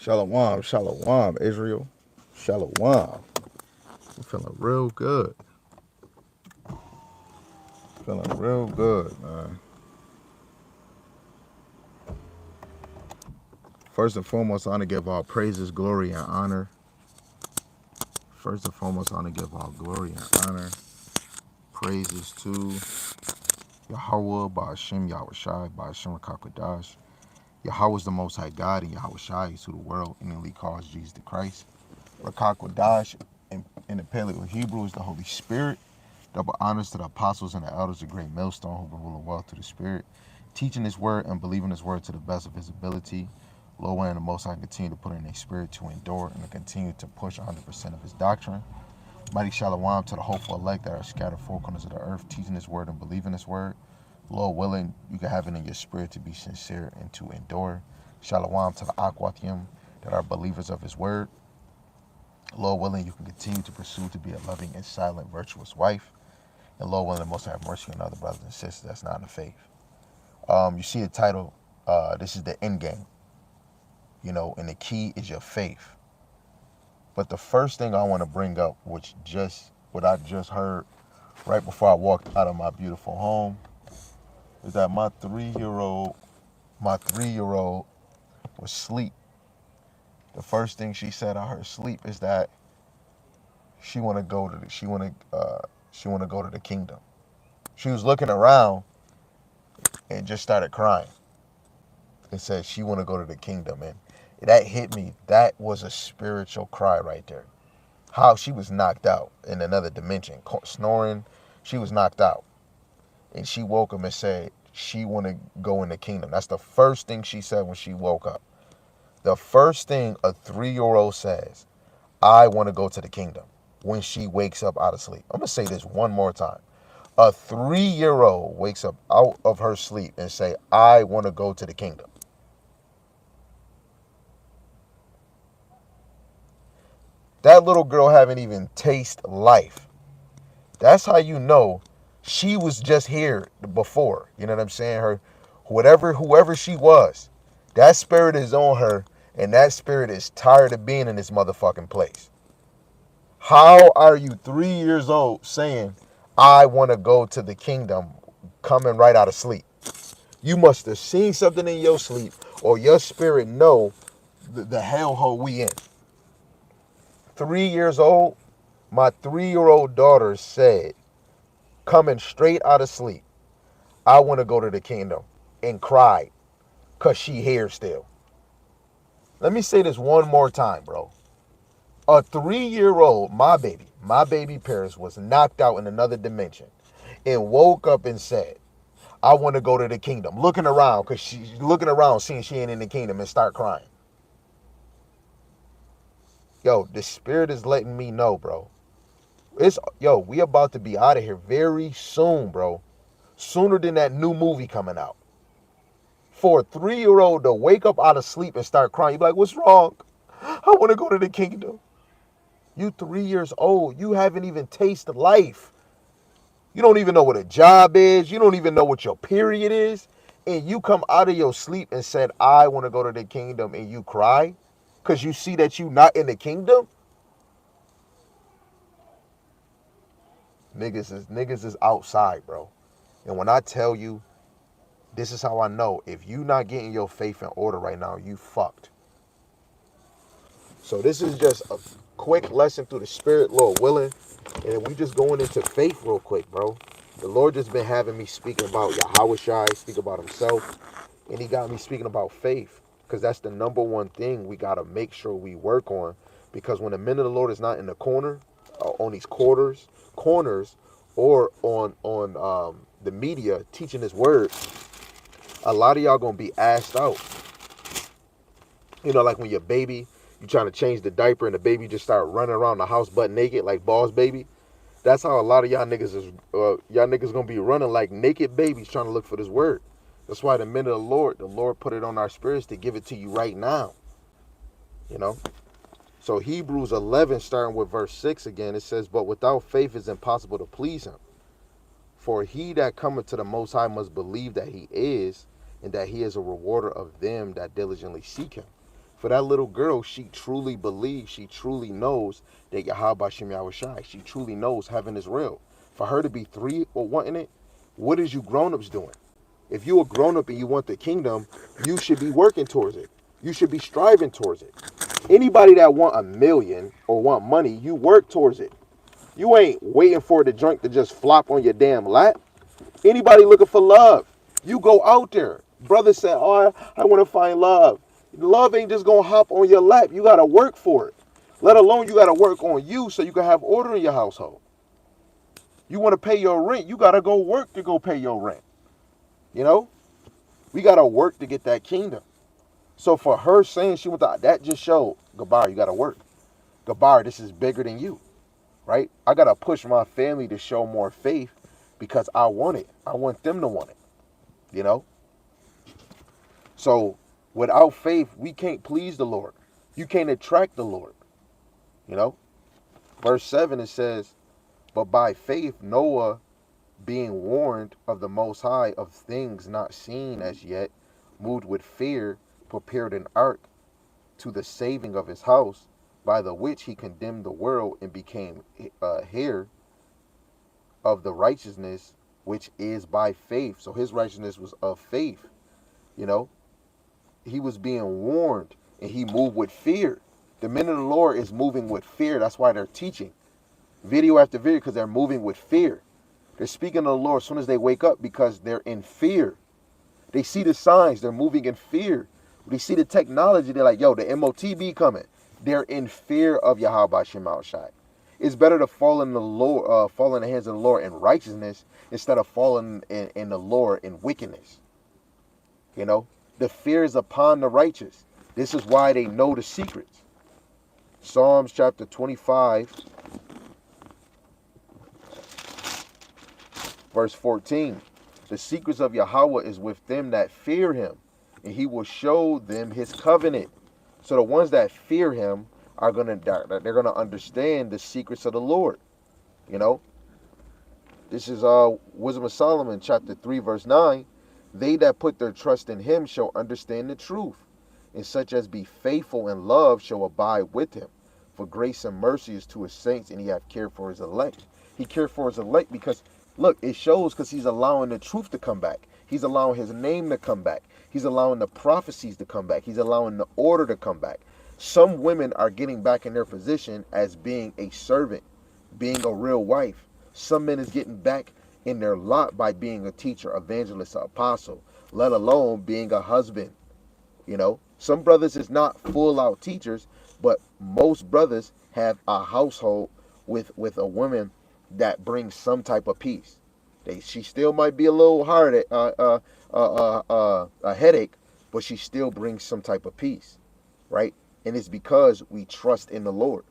Shalom, shalom, Israel. Shalom. I'm feeling real good. Feeling real good, man. First and foremost, I want to give all praises, glory, and honor. First and foremost, I want to give all glory and honor. Praises to Yahweh, Ba'ashem, Yahushai, Ba'ashem, Rakakwadash. Yahweh is the Most High God, and Yahushai is who the world innately calls Jesus the Christ. Rakakwadash in the Paleo Hebrew is the Holy Spirit. Double honors to the apostles and the elders, the great millstone who been ruling well to the Spirit, teaching His word and believing His word to the best of His ability. Lord, and the Most High continue to put in their spirit to endure and to continue to push 100% of His doctrine. Mighty Shalom to the hopeful elect that are scattered four corners of the earth, teaching His word and believing His word. Lord willing, you can have it in your spirit to be sincere and to endure. Shalom to the Aquathium that are believers of His word. Lord willing, you can continue to pursue to be a loving and silent, virtuous wife. And Lord willing, the Most High have mercy on other brothers and sisters that's not in the faith. You see the title, this is the end game. And the key is your faith. But the first thing I want to bring up, what I just heard right before I walked out of my beautiful home, is that my three-year-old was asleep. The first thing she said on her sleep is that she want to go to the kingdom. She was looking around and just started crying. It said she want to go to the kingdom, and that hit me. That was a spiritual cry right there. How she was knocked out in another dimension, snoring. She was knocked out, and she woke up and said she want to go in the kingdom. That's the first thing she said when she woke up. The first thing a 3-year-old says, I want to go to the kingdom, when she wakes up out of sleep. I'm gonna say this one more time. A 3-year-old wakes up out of her sleep and say, I want to go to the kingdom. That little girl haven't even tasted life. That's how you know she was just here before. You know what I'm saying? Whoever she was, that spirit is on her, and that spirit is tired of being in this motherfucking place. How are you 3 years old saying, I want to go to the kingdom, coming right out of sleep? You must have seen something in your sleep, or your spirit know the hellhole we in. 3 years old, my 3-year-old daughter said, coming straight out of sleep, I want to go to the kingdom, and cried because she here still. Let me say this one more time, bro. A 3-year-old, my baby Paris, was knocked out in another dimension and woke up and said, I want to go to the kingdom. Looking around, because she's looking around, seeing she ain't in the kingdom, and start crying. Yo, the spirit is letting me know, bro. We about to be out of here very soon, bro. Sooner than that new movie coming out. For a 3-year-old to wake up out of sleep and start crying, you be like, what's wrong? I want to go to the kingdom. You 3 years old. You haven't even tasted life. You don't even know what a job is. You don't even know what your period is. And you come out of your sleep and said, I want to go to the kingdom, and you cry because you see that you not in the kingdom. Niggas is outside, bro. And when I tell you, this is how I know. If you not getting your faith in order right now, you fucked. So this is just a quick lesson through the spirit, Lord willing. And we just going into faith real quick, bro. The Lord just been having me speaking about Yahweh Shai, speak about himself. And he got me speaking about faith. Because that's the number one thing we got to make sure we work on. Because when the men of the Lord is not in the corner, on these corners, or on the media teaching his word, a lot of y'all going to be asked out. Like when your baby, you trying to change the diaper and the baby just start running around the house butt naked like Boss Baby. That's how a lot of y'all niggas is, gonna be running like naked babies trying to look for this word. That's why the men of the Lord put it on our spirits to give it to you right now. So Hebrews 11, starting with verse 6 again, it says, but without faith it's impossible to please him. For he that cometh to the Most High must believe that he is, and that he is a rewarder of them that diligently seek him. For that little girl, she truly believes, she truly knows that Yahweh Shem Yahushai. She truly knows heaven is real. For her to be 3 or wanting it, what is you grown-ups doing? If you a grown-up and you want the kingdom, you should be working towards it. You should be striving towards it. Anybody that want a million or want money, you work towards it. You ain't waiting for the drink to just flop on your damn lap. Anybody looking for love, you go out there. Brother said, oh, I want to find love. Love ain't just going to hop on your lap. You got to work for it. Let alone you got to work on you so you can have order in your household. You want to pay your rent, you got to go work to go pay your rent. You know? We got to work to get that kingdom. So for her saying she went to, that just showed, Gabar, you got to work. Gabar, this is bigger than you, right? I got to push my family to show more faith because I want it. I want them to want it, you know? So without faith, we can't please the Lord. You can't attract the Lord, you know? Verse 7, it says, but by faith, Noah, being warned of the Most High of things not seen as yet, moved with fear, prepared an ark to the saving of his house, by the which he condemned the world and became heir of the righteousness which is by faith. So his righteousness was of faith, you know. He was being warned and he moved with fear. The men of the Lord is moving with fear. That's why they're teaching video after video, because they're moving with fear. They're speaking of the Lord as soon as they wake up because they're in fear. They see the signs. They're moving in fear. They see the technology. They're like, yo, the MOTB coming. They're in fear of Yahweh Shema Shai. It's better to fall in the Lord, fall in the hands of the Lord in righteousness instead of falling in the Lord in wickedness. You know, the fear is upon the righteous. This is why they know the secrets. Psalms chapter 25, verse 14. The secrets of Yahweh is with them that fear him, and he will show them his covenant. So the ones that fear him are they're gonna understand the secrets of the Lord. You know, this is Wisdom of Solomon chapter 3 verse 9. They that put their trust in him shall understand the truth, and such as be faithful in love shall abide with him. For grace and mercy is to his saints, and he hath cared for his elect. He cared for his elect because, look, it shows because he's allowing the truth to come back. He's allowing his name to come back. He's allowing the prophecies to come back. He's allowing the order to come back. Some women are getting back in their position as being a servant, being a real wife. Some men is getting back in their lot by being a teacher, evangelist, apostle, let alone being a husband. You know, some brothers is not full out teachers, but most brothers have a household with a woman that brings some type of peace. She still might be a little hard, a headache, but she still brings some type of peace, right? And it's because we trust in the Lord.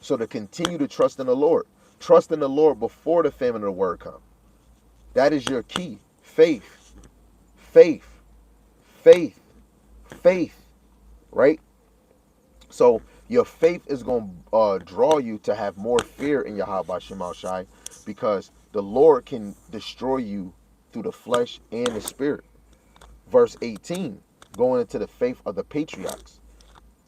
So to continue to trust in the Lord, trust in the Lord before the famine of the word comes. That is your key. Faith, faith, faith, faith, right? So your faith is going to draw you to have more fear in Yahweh Shema Shai, because the Lord can destroy you through the flesh and the spirit. Verse 18, going into the faith of the patriarchs,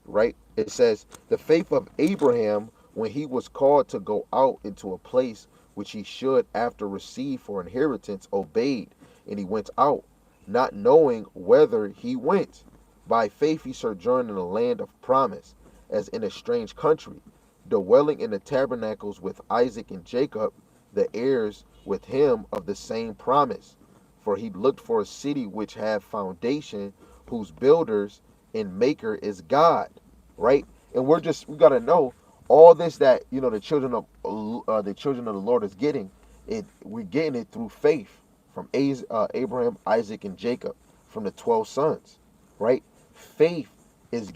right? It says, the faith of Abraham, when he was called to go out into a place which he should after receive for inheritance, obeyed, and he went out, not knowing whither he went. By faith he sojourned in a land of promise, as in a strange country, dwelling in the tabernacles with Isaac and Jacob, the heirs with him of the same promise. For he looked for a city which had foundation, whose builders and maker is God, right? And we got to know all this that, you know, the children of the Lord is getting it. We're getting it through faith from Abraham, Isaac, and Jacob, from the 12 sons, right? Faith is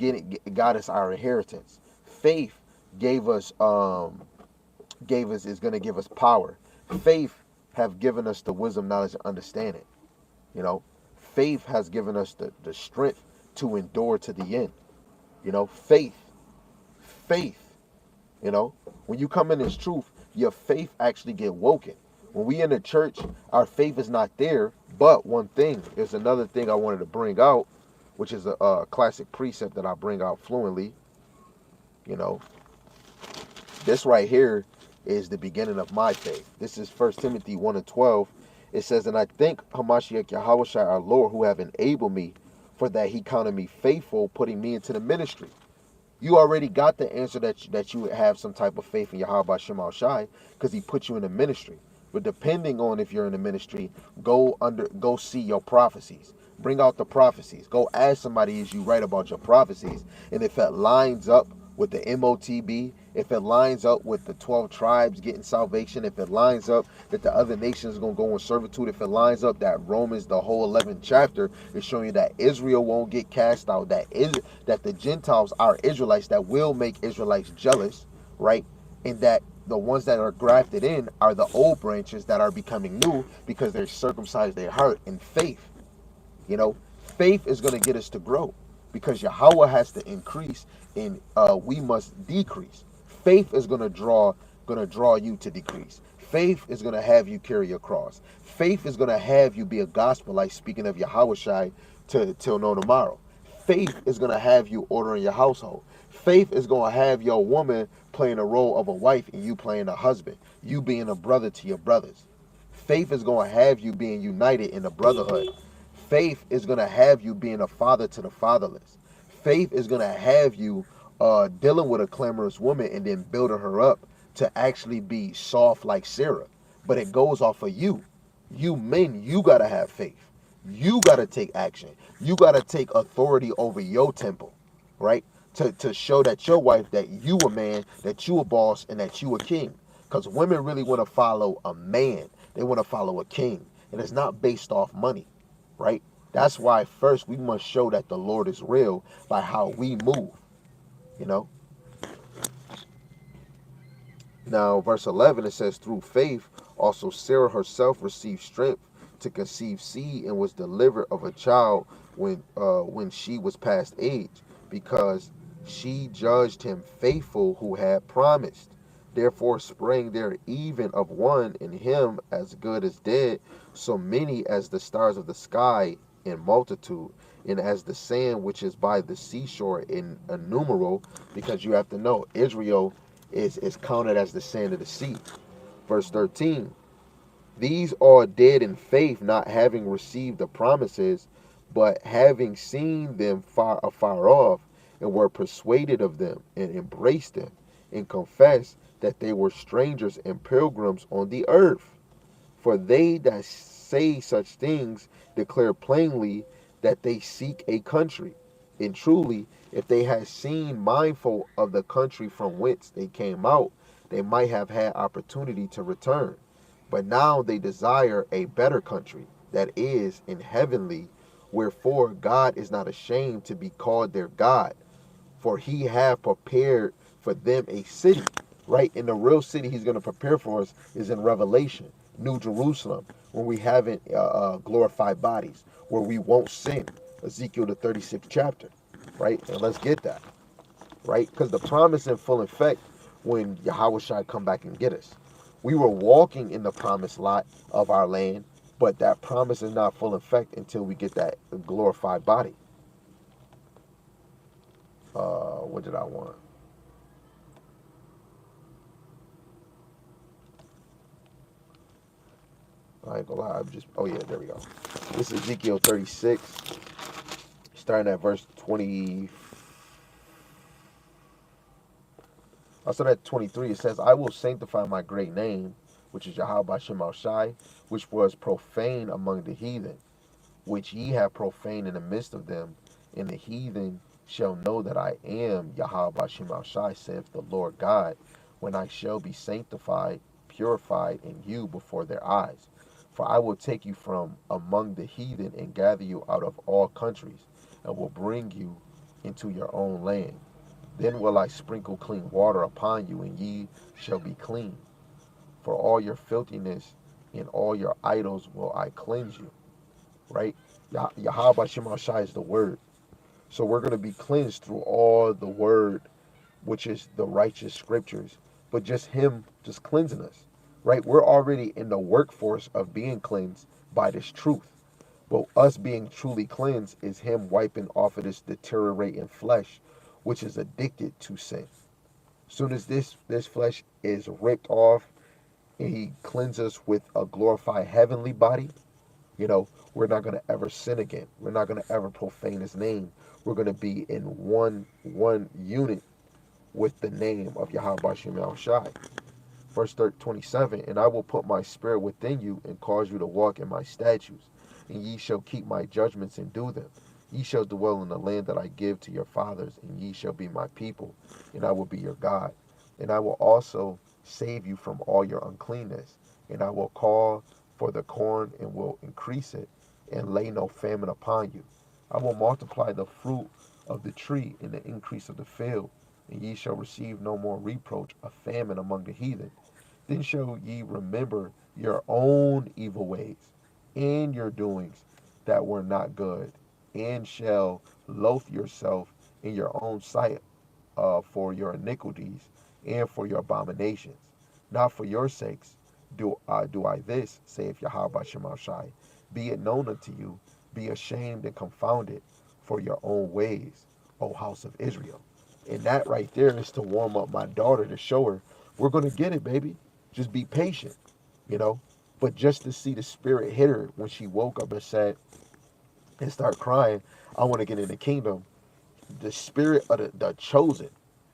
got us our inheritance. Faith is going to give us power. Faith have given us the wisdom, knowledge, and understanding. You know, faith has given us the strength to endure to the end. You know, faith. You know, when you come in this truth, your faith actually get woken. When we in the church, our faith is not there. But one thing, there's another thing I wanted to bring out. which is a classic precept that I bring out fluently. You know, this right here is the beginning of my faith. This is 1 Timothy 1:12. It says, and I thank Hamashiach Yahushua our Lord, who have enabled me, for that he counted me faithful, putting me into the ministry. You already got the answer that you have some type of faith in Yahweh Shema Shai, because he put you in the ministry. But depending on if you're in the ministry, go see your prophecies. Bring out the prophecies. Go ask somebody as you write about your prophecies. And if it lines up with the MOTB, if it lines up with the 12 tribes getting salvation, if it lines up that the other nations are going to go in servitude, if it lines up that Romans, the whole 11th chapter, is showing you that Israel won't get cast out, that the Gentiles are Israelites, that will make Israelites jealous, right? And that the ones that are grafted in are the old branches that are becoming new because they're circumcised their heart in faith. You know, faith is going to get us to grow because Yahweh has to increase and we must decrease. Faith is going to draw you to decrease. Faith is going to have you carry your cross. Faith is going to have you be a gospel, like speaking of Yahweh Shai till no tomorrow. Faith is going to have you ordering your household. Faith is going to have your woman playing a role of a wife and you playing a husband. You being a brother to your brothers. Faith is going to have you being united in a brotherhood. Faith is going to have you being a father to the fatherless. Faith is going to have you dealing with a clamorous woman and then building her up to actually be soft like Sarah. But it goes off of you. You men, you got to have faith. You got to take action. You got to take authority over your temple, right? To show that your wife, that you a man, that you a boss, and that you a king. Because women really want to follow a man. They want to follow a king. And it's not based off money, right? That's why first we must show that the Lord is real by how we move, you know? Now, verse 11, it says, through faith, also Sarah herself received strength to conceive seed and was delivered of a child when she was past age, because she judged him faithful who had promised. Therefore sprang there even of one in him as good as dead, so many as the stars of the sky in multitude, and as the sand which is by the seashore in innumerable, because you have to know Israel is counted as the sand of the sea. Verse 13, these are dead in faith, not having received the promises, but having seen them afar off, and were persuaded of them, and embraced them, and confessed that they were strangers and pilgrims on the earth. For they that say such things declare plainly that they seek a country. And truly, if they had seen mindful of the country from whence they came out, they might have had opportunity to return. But now they desire a better country, that is, in heavenly, wherefore God is not ashamed to be called their God, for he have prepared for them a city, right? And the real city he's going to prepare for us is in Revelation, New Jerusalem, where we haven't glorified bodies, where we won't sin. Ezekiel the 36th chapter, right? And let's get that, right? Because the promise in full effect when Yahweh shall come back and get us. We were walking in the promised lot of our land, but that promise is not full effect until we get that glorified body. What did I want? I ain't gonna lie, oh yeah, there we go. This is Ezekiel 36, starting at verse 20. I started at 23. It says, I will sanctify my great name, which is Yahweh Shem Shai, which was profane among the heathen, which ye have profaned in the midst of them, and the heathen shall know that I am Yahweh Shem Shai, saith the Lord God, when I shall be sanctified, purified in you before their eyes. For I will take you from among the heathen and gather you out of all countries, and will bring you into your own land. Then will I sprinkle clean water upon you, and ye shall be clean. For all your filthiness and all your idols will I cleanse you. Right? Yahweh Shem Shai is the word. So we're going to be cleansed through all the word, which is the righteous scriptures, but just him just cleansing us. Right? We're already in the workforce of being cleansed by this truth. But us being truly cleansed is him wiping off of this deteriorating flesh, which is addicted to sin. Soon as this flesh is ripped off and he cleanses us with a glorified heavenly body, we're not going to ever sin again. We're not going to ever profane his name. We're going to be in one unit with the name of Yahweh Shem Shai. Verse 27, and I will put my spirit within you and cause you to walk in my statutes, and ye shall keep my judgments and do them. Ye shall dwell in the land that I give to your fathers, and ye shall be my people, and I will be your God. And I will also save you from all your uncleanness, and I will call for the corn and will increase it, and lay no famine upon you. I will multiply the fruit of the tree and the increase of the field, and ye shall receive no more reproach of famine among the heathen. Then shall ye remember your own evil ways and your doings that were not good, and shall loathe yourself in your own sight for your iniquities and for your abominations. Not for your sakes do I this, saith Yahweh Shema Shai. Be it known unto you, be ashamed and confounded for your own ways, O house of Israel. And that right there is to warm up my daughter, to show her we're going to get it, baby. Just be patient, you know. But just to see the spirit hit her when she woke up and said, and start crying, I want to get in the kingdom. The spirit of the chosen,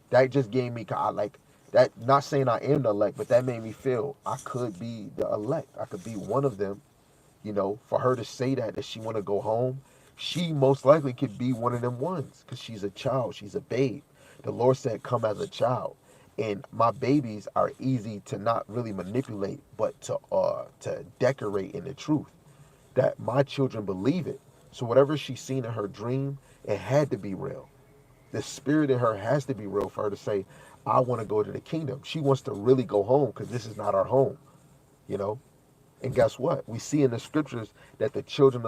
that just gave me, I like that. Not saying I am the elect, but that made me feel I could be the elect. I could be one of them. For her to say that she want to go home, she most likely could be one of them ones because she's a child. She's a babe. The Lord said, "Come as a child." And my babies are easy to not really manipulate, but to decorate in the truth. That my children believe it. So whatever she's seen in her dream, it had to be real. The spirit in her has to be real for her to say, I want to go to the kingdom. She wants to really go home because this is not our home, you know? And guess what? We see in the scriptures that the children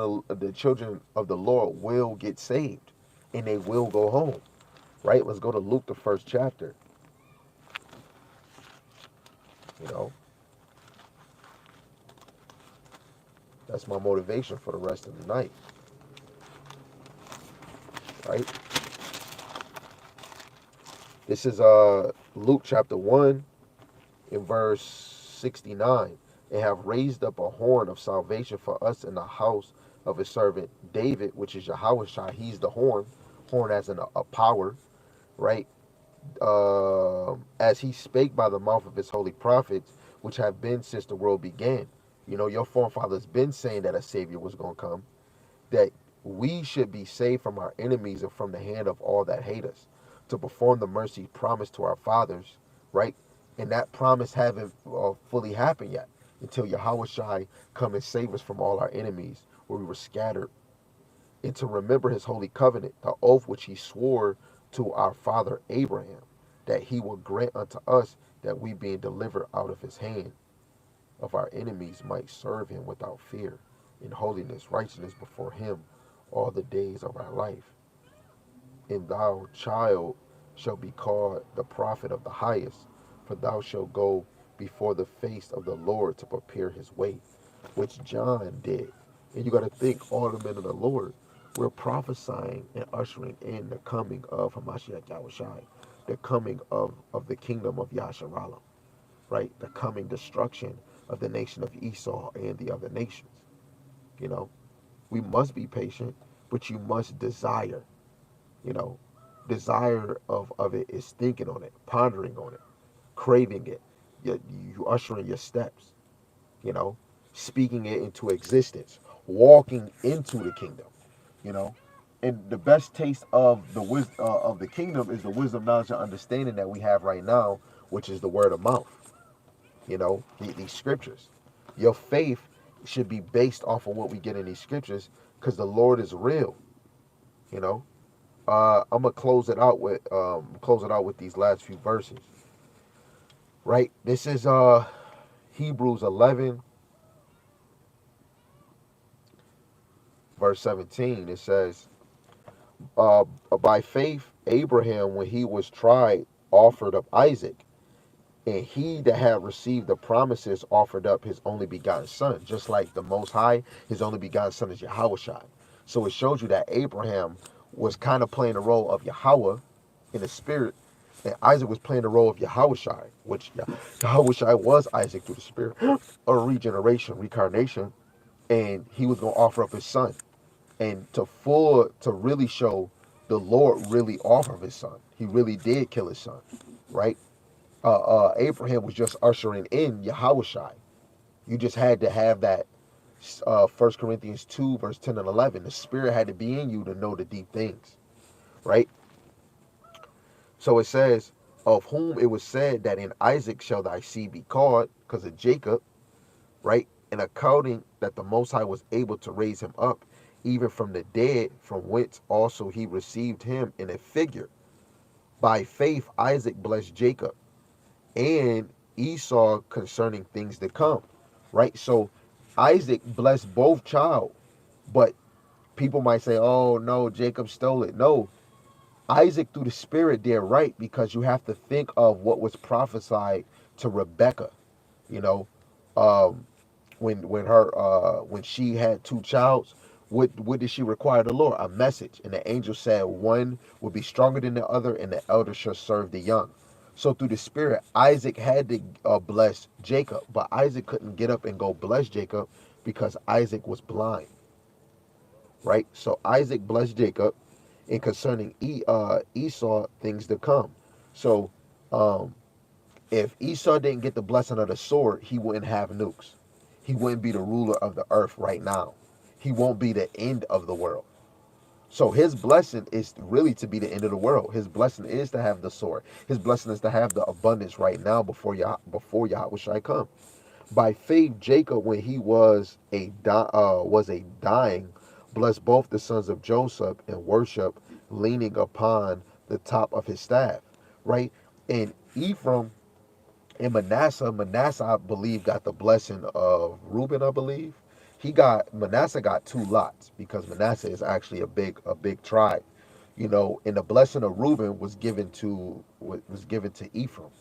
of the Lord will get saved and they will go home. Right? Let's go to Luke, the first chapter. You know, that's my motivation for the rest of the night. Right? This is Luke chapter 1 in verse 69. And have raised up a horn of salvation for us in the house of his servant David, which is Yahweh Shai. He's the horn as in a power, right? As he spake by the mouth of his holy prophets, which have been since the world began. Your forefathers been saying that a savior was going to come, that we should be saved from our enemies and from the hand of all that hate us, to perform the mercy promised to our fathers, right? And that promise haven't fully happened yet until Yahweh Shai come and save us from all our enemies where we were scattered, and to remember his holy covenant, the oath which he swore to our father Abraham, that he will grant unto us that we being delivered out of his hand of our enemies might serve him without fear, in holiness, righteousness before him all the days of our life. And thou, child, shalt be called the prophet of the highest, for thou shalt go before the face of the Lord to prepare his way, which John did. And you got to think, all the men of the Lord were prophesying and ushering in the coming of Hamashiach Yahushai, the coming of the kingdom of Yasharallah, right? The coming destruction of the nation of Esau and the other nations. You know, we must be patient, but you must desire. You know, desire of it is thinking on it, pondering on it, craving it. You ushering your steps. You know, speaking it into existence, walking into the kingdom. You know, and the best taste of the wisdom of the kingdom is the wisdom, knowledge, and understanding that we have right now, which is the word of mouth. These scriptures. Your faith should be based off of what we get in these scriptures, because the Lord is real. You know, I'm gonna close it out with these last few verses. Right. This is Hebrews 11 verse 17. It says, by faith Abraham, when he was tried, offered up Isaac. And he that had received the promises offered up his only begotten son, just like the Most High, his only begotten son is Yahushua. So it shows you that Abraham was kind of playing the role of Yahweh in the spirit, and Isaac was playing the role of Yahushua, which Yahushua was Isaac through the spirit, a regeneration, reincarnation, and he was going to offer up his son. And to really show the Lord really offered his son. He really did kill his son, right? Abraham was just ushering in Yahushai. You just had to have that 1 Corinthians 2, verse 10 and 11. The Spirit had to be in you to know the deep things, right? So it says, of whom it was said that in Isaac shall thy seed be called, because of Jacob, right? And according that the Most High was able to raise him up, even from the dead, from whence also he received him in a figure. By faith Isaac blessed Jacob and Esau concerning things to come, right? So Isaac blessed both child, but people might say, oh no, Jacob stole it. No, Isaac through the spirit did right, because you have to think of what was prophesied to Rebecca, you know, um, when she had two childs, what did she require the Lord? A message. And the angel said one would be stronger than the other, and the elder shall serve the young. So through the spirit, Isaac had to bless Jacob, but Isaac couldn't get up and go bless Jacob because Isaac was blind, right? So Isaac blessed Jacob, and concerning Esau things to come. So um, if Esau didn't get the blessing of the sword, he wouldn't have nukes. He wouldn't be the ruler of the earth right now. He won't be the end of the world. So his blessing is really to be the end of the world. His blessing is to have the sword. His blessing is to have the abundance right now before Yahweh shall come. By faith, Jacob, when he was a dying, blessed both the sons of Joseph and worship, leaning upon the top of his staff. Right, and Ephraim and Manasseh, I believe, got the blessing of Reuben. I believe Manasseh got two lots, because Manasseh is actually a big tribe, and the blessing of Reuben was given to Ephraim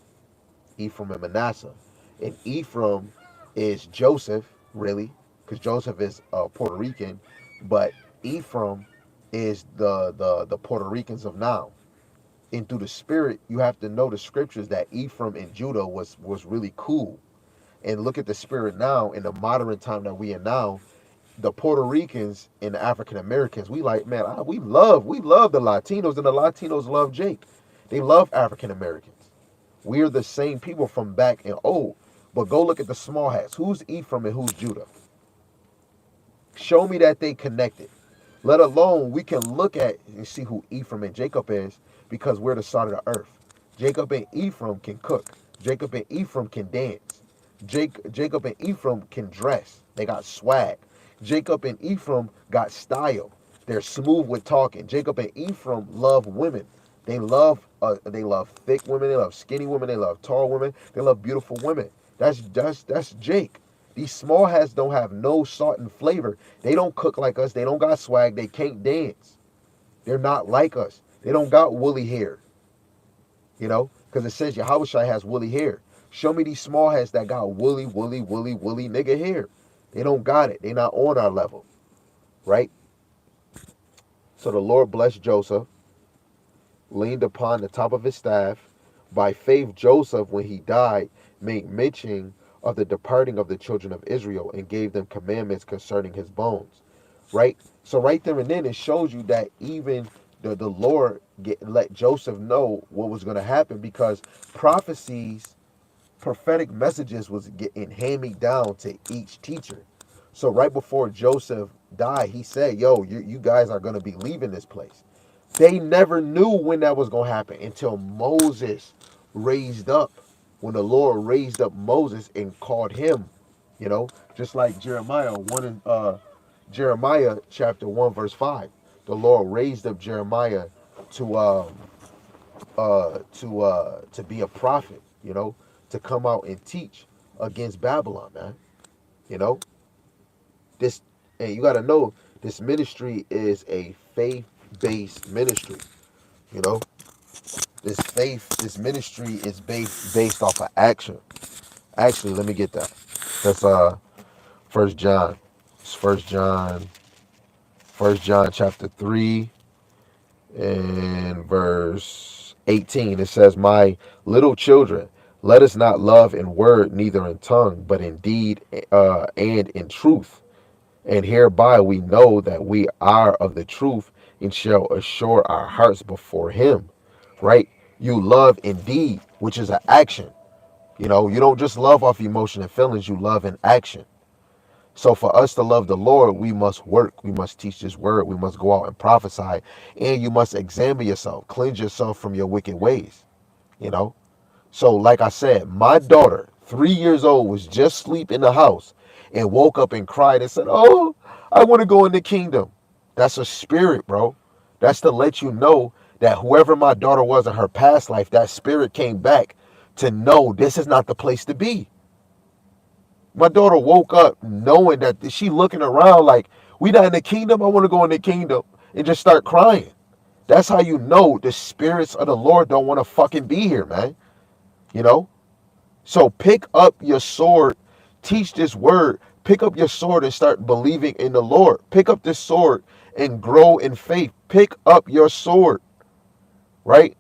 and Manasseh, and Ephraim is Joseph, really, because Joseph is Puerto Rican, but Ephraim is the Puerto Ricans of now. And through the spirit, you have to know the scriptures that Ephraim and Judah was really cool. And look at the spirit now in the modern time that we in now. The Puerto Ricans and the African Americans, we like, man, we love the Latinos, and the Latinos love Jake. They love African Americans. We're the same people from back in old. But go look at the small hats. Who's Ephraim and who's Judah? Show me that they connected. Let alone we can look at and see who Ephraim and Jacob is, because we're the salt of the earth. Jacob and Ephraim can cook. Jacob and Ephraim can dance. Jacob and Ephraim can dress. They got swag. Jacob and Ephraim got style. They're smooth with talking. Jacob and Ephraim love women. They love thick women. They love skinny women. They love tall women. They love beautiful women. That's Jake. These small hats don't have no salt and flavor. They don't cook like us. They don't got swag. They can't dance. They're not like us. They don't got woolly hair. Because it says Yahushua has woolly hair. Show me these small hats that got woolly nigga hair. They don't got it. They not on our level, right? So the Lord blessed Joseph, leaned upon the top of his staff. By faith, Joseph, when he died, made mention of the departing of the children of Israel, and gave them commandments concerning his bones. Right? So right there and then it shows you that even the Lord let Joseph know what was going to happen, because prophecies, prophetic messages was getting handed down to each teacher. So right before Joseph died, he said, yo, you guys are going to be leaving this place. They never knew when that was going to happen until Moses raised up. When the Lord raised up Moses and called him, just like Jeremiah chapter 1 verse 5. The Lord raised up Jeremiah to be a prophet, to come out and teach against Babylon, man. You know, this and you got to know this ministry is a faith-based ministry, you know. this faith, this ministry is based off of action. Actually, let me get that. That's First John. It's First John chapter 3 and verse 18. It says, "My little children, let us not love in word, neither in tongue, but in deed and in truth. And hereby we know that we are of the truth and shall assure our hearts before him." Right? You love indeed, which is an action. You don't just love off emotion and feelings, you love in action. So for us to love the Lord, we must work. We must teach this word. We must go out and prophesy. And you must examine yourself, cleanse yourself from your wicked ways. You know? So, like I said, my daughter, 3 years old, was just asleep in the house and woke up and cried and said, "Oh, I want to go in the kingdom." That's a spirit, bro. That's to let you know that whoever my daughter was in her past life, that spirit came back to know this is not the place to be. My daughter woke up knowing that she looking around like, "We not in the kingdom? I want to go in the kingdom," and just start crying. That's how you know the spirits of the Lord don't want to fucking be here, man. You know? So pick up your sword, teach this word, pick up your sword and start believing in the Lord. Pick up this sword and grow in faith. Pick up your sword, right?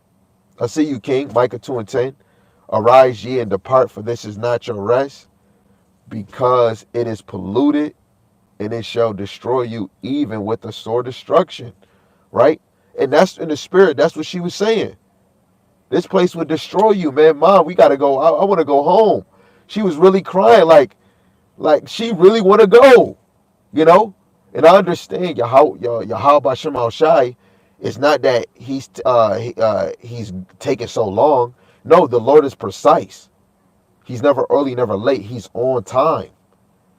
I see you, King. Micah 2 and 10. "Arise ye and depart, for this is not your rest, because it is polluted, and it shall destroy you even with the sword destruction." Right? And that's in the spirit. That's what she was saying. This place would destroy you, man. Mom, we gotta go. I want to go home. She was really crying, like she really want to go, you know. And I understand Yahweh Shem Shai. It's not that he's taking so long. No, the Lord is precise. He's never early, never late. He's on time.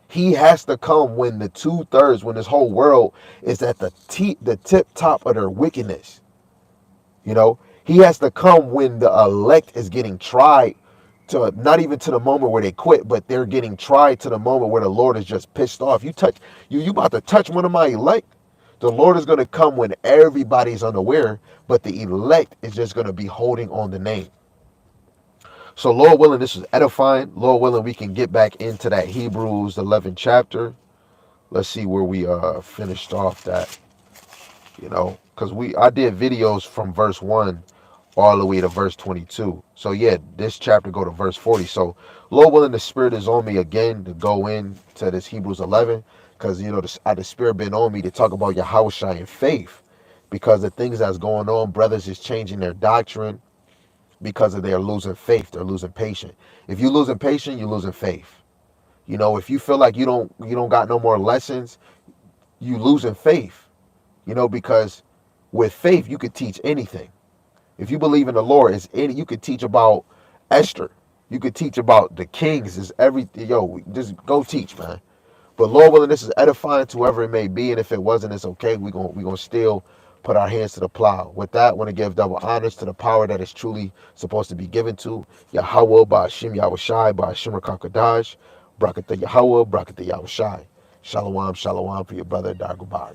He has to come when the 2/3, when this whole world is at the tip top of their wickedness. You know, he has to come when the elect is getting tried, to not even to the moment where they quit, but they're getting tried to the moment where the Lord is just pissed off. You about to touch one of my elect. The Lord is going to come when everybody's unaware, but the elect is just going to be holding on the name. So Lord willing, this is edifying. Lord willing, we can get back into that Hebrews 11 chapter. Let's see where we finished off that, because I did videos from verse 1 all the way to verse 22. So yeah, this chapter go to verse 40. So Lord willing, the Spirit is on me again to go into this Hebrews 11, because the Spirit been on me to talk about Yahushua and faith, because the things that's going on, brothers is changing their doctrine because of they're losing faith, they're losing patience. If you're losing patience, you're losing faith. If you feel like you don't got no more lessons, you losing faith. Because with faith you could teach anything. If you believe in the Lord, you could teach about Esther. You could teach about the kings. Is everything. Just go teach, man. But Lord willing, this is edifying to whoever it may be. And if it wasn't, it's okay. We're gonna still put our hands to the plow. With that, I want to give double honors to the power that is truly supposed to be given to Yahweh, Ba'ashim Yahushai, Ba'ashim Rakakadash, Brakata Yahweh, Brakata Yahushai. Shalom, shalom for your brother, Gabar144.